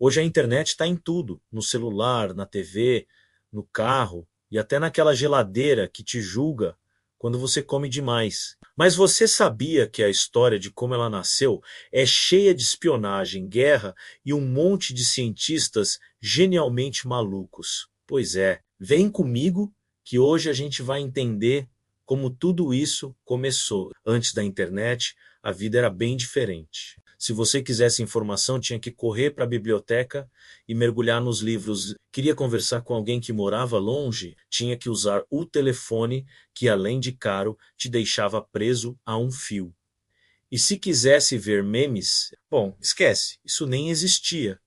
Hoje a internet está em tudo, no celular, na TV, no carro e até naquela geladeira que te julga quando você come demais. Mas você sabia que a história de como ela nasceu é cheia de espionagem, guerra e um monte de cientistas genialmente malucos? Pois é, vem comigo que hoje a gente vai entender como tudo isso começou. Antes da internet, a vida era bem diferente. Se você quisesse informação, tinha que correr para a biblioteca e mergulhar nos livros. Queria conversar com alguém que morava longe, tinha que usar o telefone, que além de caro, te deixava preso a um fio. E se quisesse ver memes, bom, esquece, isso nem existia.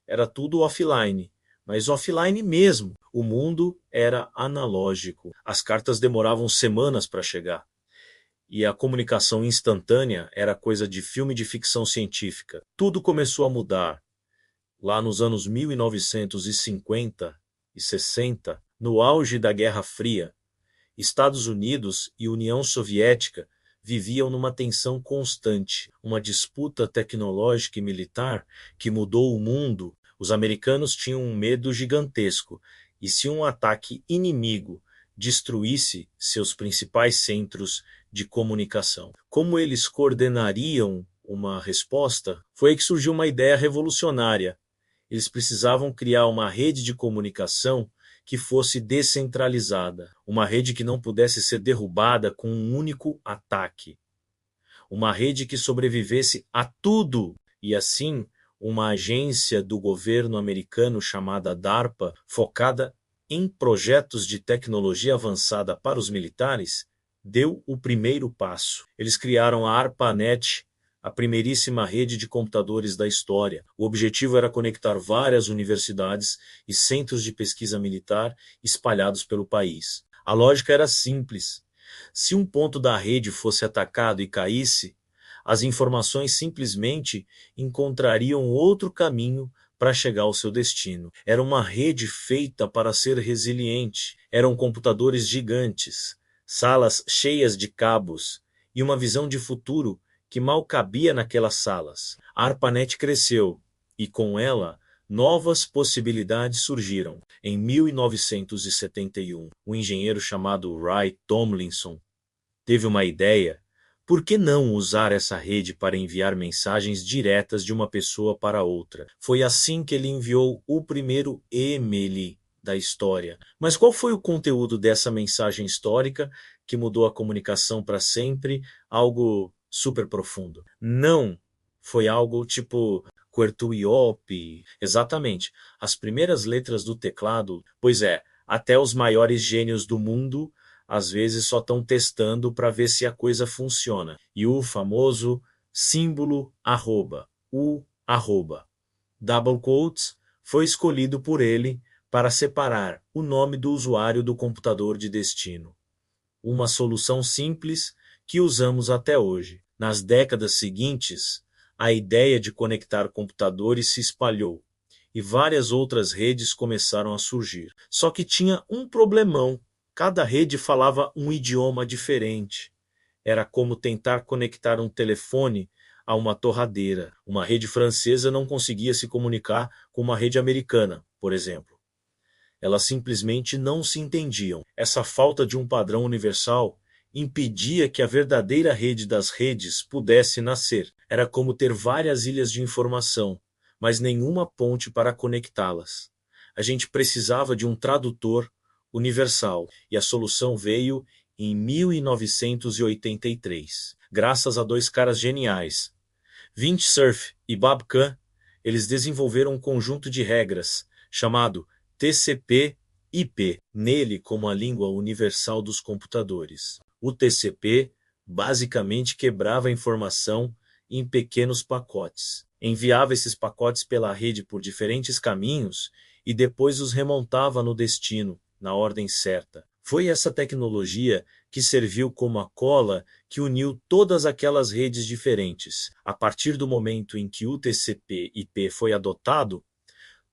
Era tudo offline, mas offline mesmo. O mundo era analógico. As cartas demoravam semanas para chegar. E a comunicação instantânea era coisa de filme de ficção científica. Tudo começou a mudar lá nos anos 1950 e 60, no auge da Guerra Fria. Estados Unidos e União Soviética viviam numa tensão constante, uma disputa tecnológica e militar que mudou o mundo. Os americanos tinham um medo gigantesco, e se um ataque inimigo destruísse seus principais centros de comunicação, como eles coordenariam uma resposta? Foi aí que surgiu uma ideia revolucionária. Eles precisavam criar uma rede de comunicação que fosse descentralizada, uma rede que não pudesse ser derrubada com um único ataque, uma rede que sobrevivesse a tudo. E assim, uma agência do governo americano chamada DARPA, focada em projetos de tecnologia avançada para os militares, deu o primeiro passo. Eles criaram a ARPANET, a primeiríssima rede de computadores da história. O objetivo era conectar várias universidades e centros de pesquisa militar espalhados pelo país. A lógica era simples. Se um ponto da rede fosse atacado e caísse, as informações simplesmente encontrariam outro caminho para chegar ao seu destino. Era uma rede feita para ser resiliente. Eram computadores gigantes, salas cheias de cabos e uma visão de futuro que mal cabia naquelas salas. A ARPANET cresceu e, com ela, novas possibilidades surgiram. Em 1971, um engenheiro chamado Ray Tomlinson teve uma ideia. Por que não usar essa rede para enviar mensagens diretas de uma pessoa para outra? Foi assim que ele enviou o primeiro e-mail da história. Mas qual foi o conteúdo dessa mensagem histórica que mudou a comunicação para sempre? Algo super profundo. Não foi algo tipo Quertuiop. Exatamente. As primeiras letras do teclado, pois é, até os maiores gênios do mundo às vezes só estão testando para ver se a coisa funciona. E o famoso símbolo arroba, o arroba, double quotes, foi escolhido por ele para separar o nome do usuário do computador de destino. Uma solução simples que usamos até hoje. Nas décadas seguintes, a ideia de conectar computadores se espalhou e várias outras redes começaram a surgir. Só que tinha um problemão. Cada rede falava um idioma diferente. Era como tentar conectar um telefone a uma torradeira. Uma rede francesa não conseguia se comunicar com uma rede americana, por exemplo. Elas simplesmente não se entendiam. Essa falta de um padrão universal impedia que a verdadeira rede das redes pudesse nascer. Era como ter várias ilhas de informação, mas nenhuma ponte para conectá-las. A gente precisava de um tradutor universal, e a solução veio em 1983. Graças a dois caras geniais, Vint Cerf e Bob Kahn, eles desenvolveram um conjunto de regras chamado TCP/IP, nele como a língua universal dos computadores. O TCP basicamente quebrava a informação em pequenos pacotes, enviava esses pacotes pela rede por diferentes caminhos e depois os remontava no destino, na ordem certa. Foi essa tecnologia que serviu como a cola que uniu todas aquelas redes diferentes. A partir do momento em que o TCP/IP foi adotado,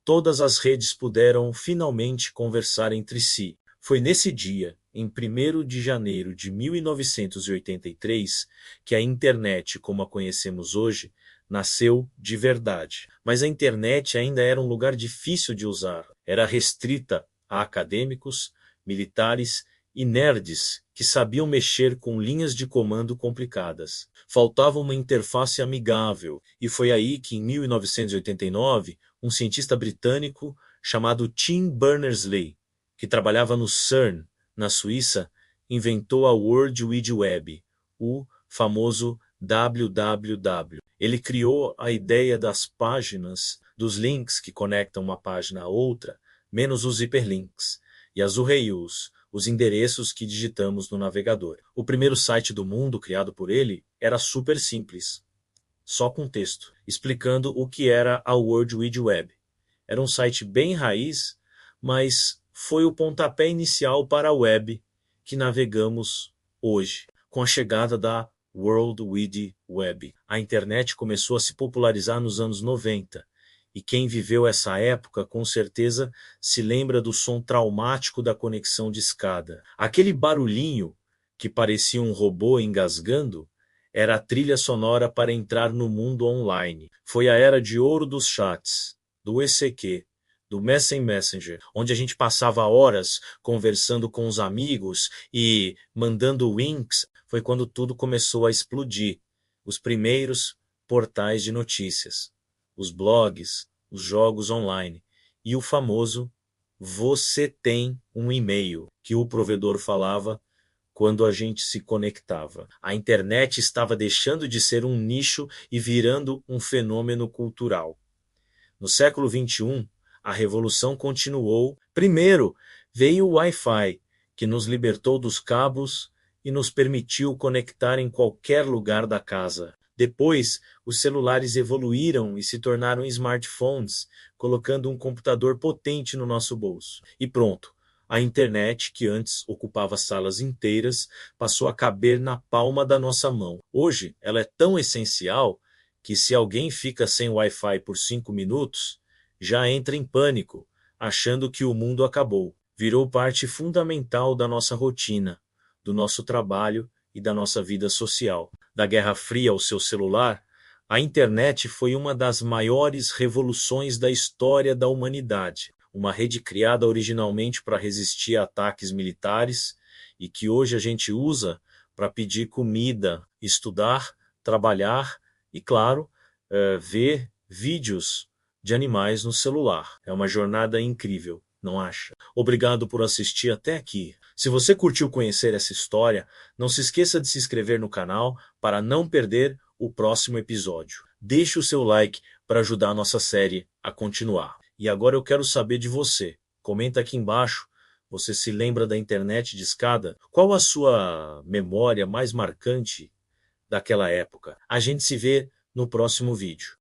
todas as redes puderam finalmente conversar entre si. Foi nesse dia, em 1º de janeiro de 1983, que a internet, como a conhecemos hoje, nasceu de verdade. Mas a internet ainda era um lugar difícil de usar. Era restrita a acadêmicos, militares e nerds que sabiam mexer com linhas de comando complicadas. Faltava uma interface amigável, e foi aí que, em 1989, um cientista britânico chamado Tim Berners-Lee, que trabalhava no CERN, na Suíça, inventou a World Wide Web, o famoso www. Ele criou a ideia das páginas, dos links que conectam uma página a outra, menos os hiperlinks, e as URLs, os endereços que digitamos no navegador. O primeiro site do mundo criado por ele era super simples, só com texto, explicando o que era a World Wide Web. Era um site bem raiz, mas foi o pontapé inicial para a web que navegamos hoje, com a chegada da World Wide Web. A internet começou a se popularizar nos anos 90, e quem viveu essa época com certeza se lembra do som traumático da conexão de escada. Aquele barulhinho que parecia um robô engasgando era a trilha sonora para entrar no mundo online. Foi a era de ouro dos chats, do ECQ, do Messenger, onde a gente passava horas conversando com os amigos e mandando winks. Foi quando tudo começou a explodir. Os primeiros portais de notícias, os blogs, os jogos online e o famoso "você tem um e-mail", que o provedor falava quando a gente se conectava. A internet estava deixando de ser um nicho e virando um fenômeno cultural. No século XXI, a revolução continuou. Primeiro, veio o Wi-Fi, que nos libertou dos cabos e nos permitiu conectar em qualquer lugar da casa. Depois, os celulares evoluíram e se tornaram smartphones, colocando um computador potente no nosso bolso. E pronto, a internet, que antes ocupava salas inteiras, passou a caber na palma da nossa mão. Hoje, ela é tão essencial que se alguém fica sem Wi-Fi por 5 minutos, já entra em pânico, achando que o mundo acabou. Virou parte fundamental da nossa rotina, do nosso trabalho e da nossa vida social. Da Guerra Fria ao seu celular, a internet foi uma das maiores revoluções da história da humanidade. Uma rede criada originalmente para resistir a ataques militares e que hoje a gente usa para pedir comida, estudar, trabalhar e, claro, ver vídeos de animais no celular. É uma jornada incrível, não acha? Obrigado por assistir até aqui. Se você curtiu conhecer essa história, não se esqueça de se inscrever no canal para não perder o próximo episódio. Deixe o seu like para ajudar a nossa série a continuar. E agora eu quero saber de você. Comenta aqui embaixo. Você se lembra da internet de escada? Qual a sua memória mais marcante daquela época? A gente se vê no próximo vídeo.